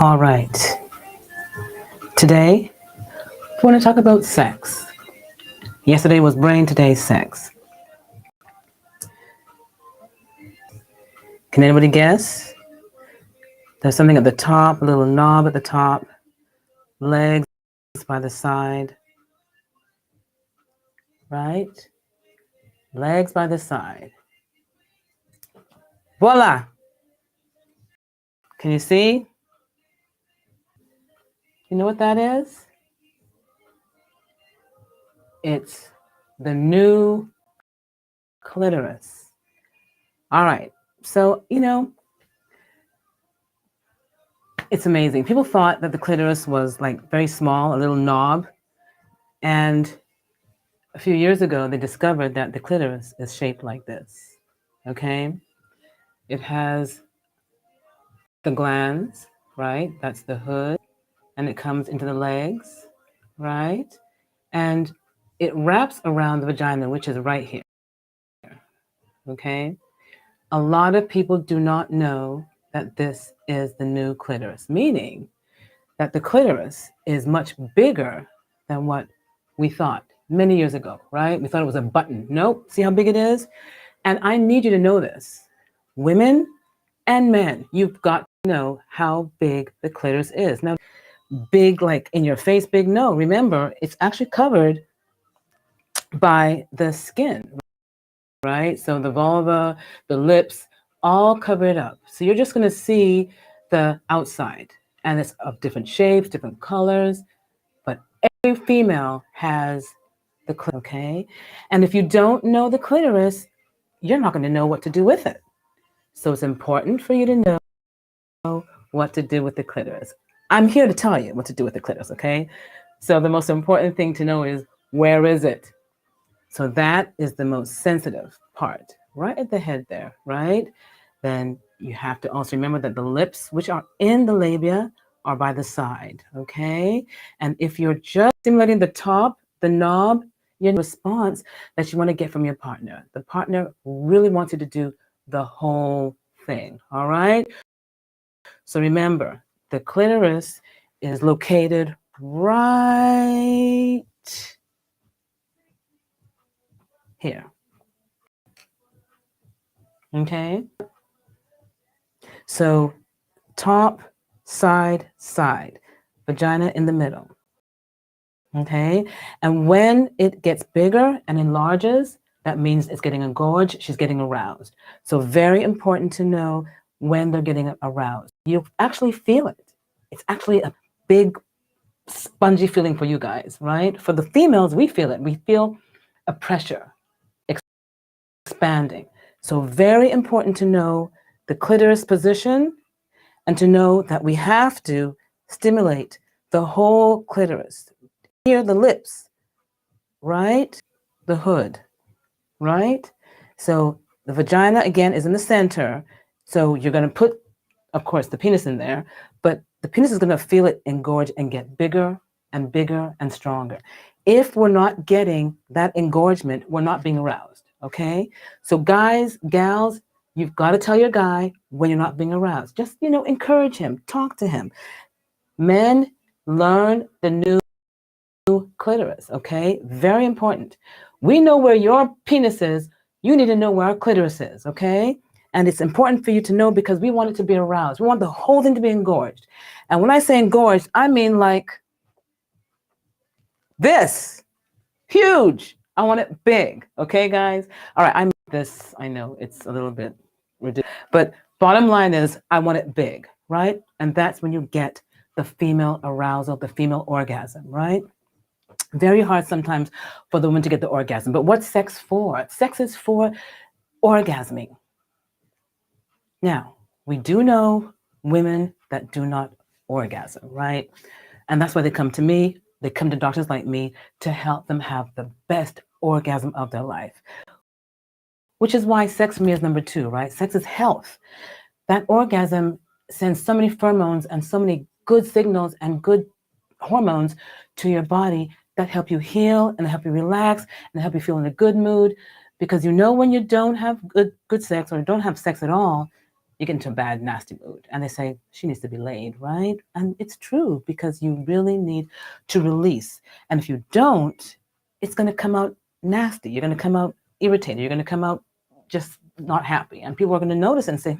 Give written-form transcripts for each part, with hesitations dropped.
All right. Today, we want to talk about sex. Yesterday was brain, today's sex. Can anybody guess? There's something at the top, a little knob at the top, legs by the side, right? Legs by the side. Voila! Can you see? You know what that is? It's the new clitoris. All right. So, it's amazing. People thought that the clitoris was like very small, a little knob. And a few years ago, they discovered that the clitoris is shaped like this. Okay? It has the glands, right? That's the hood. And it comes into the legs, right? And it wraps around the vagina, which is right here. Okay? A lot of people do not know that this is the new clitoris, meaning that the clitoris is much bigger than what we thought many years ago, right? We thought it was a button. Nope. See how big it is? And I need you to know this. Women and men, you've got to know how big the clitoris is. Now, big like in your face, big, no. Remember, it's actually covered by the skin, right? So the vulva, the lips, all covered up. So you're just going to see the outside. And it's of different shapes, different colors. But every female has the clitoris, okay? And if you don't know the clitoris, you're not going to know what to do with it. So it's important for you to know what to do with the clitoris. I'm here to tell you what to do with the clitoris, okay? So the most important thing to know is, where is it? So that is the most sensitive part, right at the head there, right? Then you have to also remember that the lips, which are in the labia, are by the side, okay? And if you're just stimulating the top, the knob, your response that you want to get from your partner. The partner really wants you to do the whole thing, all right? So remember, the clitoris is located right here, okay? So top, side, side, vagina in the middle. Okay? And when it gets bigger and enlarges, that means it's getting engorged, she's getting aroused. So very important to know when they're getting aroused. You actually feel it. It's actually a big spongy feeling for you guys, right? For the females, we feel it. We feel a pressure expanding. So very important to know the clitoris position and to know that we have to stimulate the whole clitoris. Here, the lips, right? The hood, right? So the vagina, again, is in the center. So you're going to put, of course, the penis in there, but the penis is going to feel it engorge and get bigger and stronger. If we're not getting that engorgement, we're not being aroused, okay? So guys, gals, you've got to tell your guy when you're not being aroused. Just, encourage him, talk to him. Men, learn the new clitoris, okay? Very important. We know where your penis is. You need to know where our clitoris is, okay? And it's important for you to know because we want it to be aroused. We want the whole thing to be engorged. And when I say engorged, I mean like this. Huge. I want it big, okay, guys? All right, I'm this. I know it's a little bit ridiculous, but bottom line is I want it big, right? And that's when you get the female arousal, the female orgasm, right? Very hard sometimes for the woman to get the orgasm. But what's sex for? Sex is for orgasming. Now, we do know women that do not orgasm, right? And that's why they come to me. They come to doctors like me to help them have the best orgasm of their life. Which is why sex for me is number 2, right? Sex is health. That orgasm sends so many pheromones and so many good signals and good hormones to your body that help you heal and help you relax and help you feel in a good mood. Because when you don't have good sex or don't have sex at all, you get into a bad, nasty mood. And they say, she needs to be laid, right? And it's true because you really need to release. And if you don't, it's going to come out nasty. You're going to come out irritated. You're going to come out just not happy. And people are going to notice and say,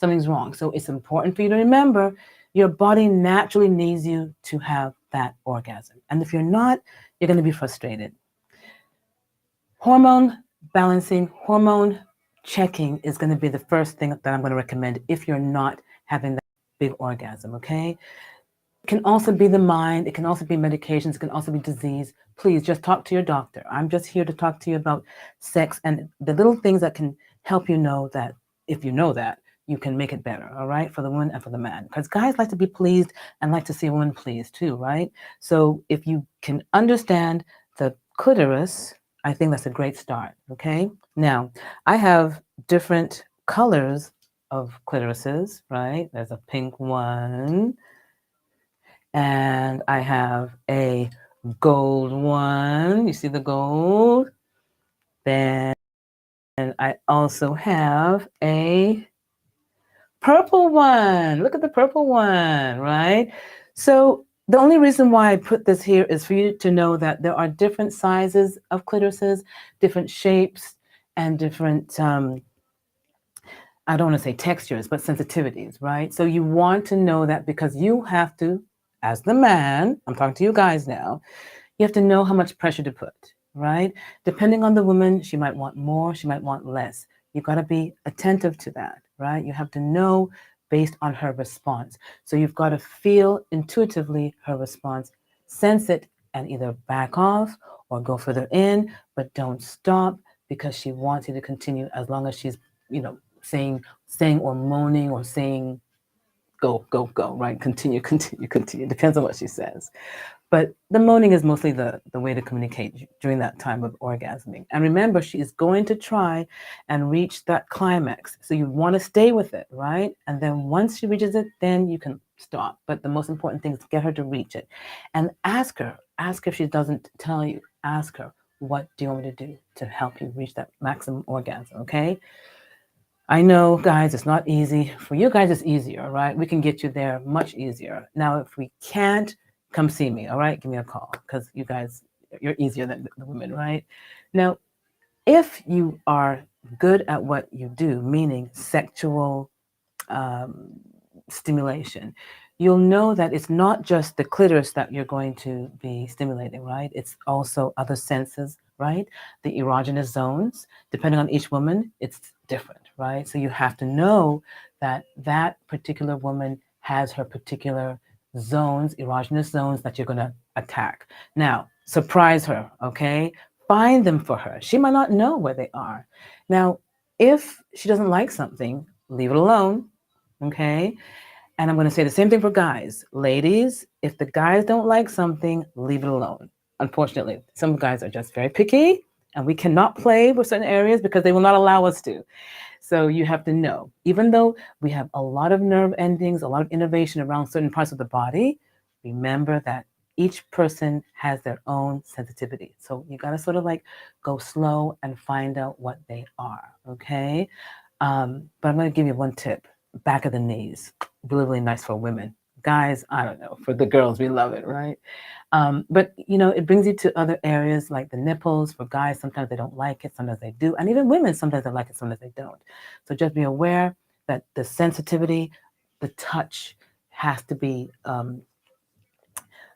something's wrong. So it's important for you to remember your body naturally needs you to have that orgasm. And if you're not, you're going to be frustrated. Hormone balancing, hormone checking is going to be the first thing that I'm going to recommend if you're not having that big orgasm, okay? It can also be the mind. It can also be medications. It can also be disease. Please just talk to your doctor. I'm just here to talk to you about sex and the little things that can help you know that if you know that, you can make it better, all right, for the woman and for the man. Because guys like to be pleased and like to see a woman pleased too, right? So if you can understand the clitoris, I think that's a great start, okay? Now, I have different colors of clitorises, right? There's a pink one, and I have a gold one. You see the gold? Then I also have a purple one. Look at the purple one, right? So the only reason why I put this here is for you to know that there are different sizes of clitorises, different shapes, and different, I don't want to say textures, but sensitivities, right? So you want to know that because you have to, as the man, I'm talking to you guys now, you have to know how much pressure to put, right? Depending on the woman, she might want more, she might want less. You got to be attentive to that, right? You have to know based on her response. So you've got to feel intuitively her response, sense it, and either back off or go further in, but don't stop because she wants you to continue as long as she's, saying or moaning or saying, go, go, go, right? Continue, continue, continue. Depends on what she says. But the moaning is mostly the way to communicate during that time of orgasming. And remember, she is going to try and reach that climax. So you want to stay with it, right? And then once she reaches it, then you can stop. But the most important thing is to get her to reach it. And ask her if she doesn't tell you, ask her, what do you want me to do to help you reach that maximum orgasm, okay? I know, guys, it's not easy. For you guys, it's easier, right? We can get you there much easier. Now, if we can't, come see me, all right? Give me a call because you guys, you're easier than the women, right? Now, if you are good at what you do, meaning sexual stimulation, you'll know that it's not just the clitoris that you're going to be stimulating, right? It's also other senses, right? The erogenous zones, depending on each woman, it's different, right? So you have to know that that particular woman has her particular zones, erogenous zones that you're going to attack. Now, surprise her, okay? Find them for her. She might not know where they are. Now, if she doesn't like something, leave it alone, okay? And I'm going to say the same thing for guys. Ladies, if the guys don't like something, leave it alone. Unfortunately, some guys are just very picky, and we cannot play with certain areas because they will not allow us to. So you have to know, even though we have a lot of nerve endings, a lot of innervation around certain parts of the body, remember that each person has their own sensitivity. So you got to sort of like go slow and find out what they are, okay? But I'm going to give you one tip. Back of the knees, really, really nice for women. Guys, I don't know, for the girls, we love it, right? But, it brings you to other areas like the nipples. For guys, sometimes they don't like it, sometimes they do. And even women, sometimes they like it, sometimes they don't. So just be aware that the sensitivity, the touch has to be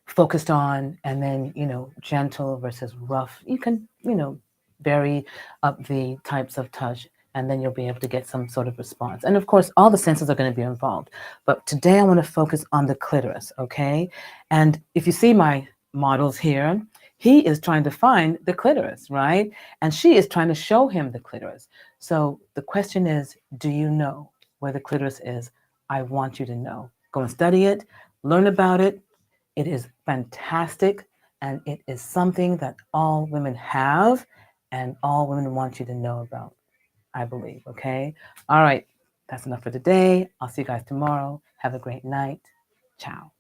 focused on, and then, gentle versus rough. You can, vary up the types of touch, and then you'll be able to get some sort of response. And of course, all the senses are going to be involved. But today I want to focus on the clitoris, okay? And if you see my models here, he is trying to find the clitoris, right? And she is trying to show him the clitoris. So the question is, do you know where the clitoris is? I want you to know. Go and study it, learn about it. It is fantastic, and it is something that all women have and all women want you to know about, I believe, okay? All right, that's enough for today. I'll see you guys tomorrow. Have a great night. Ciao.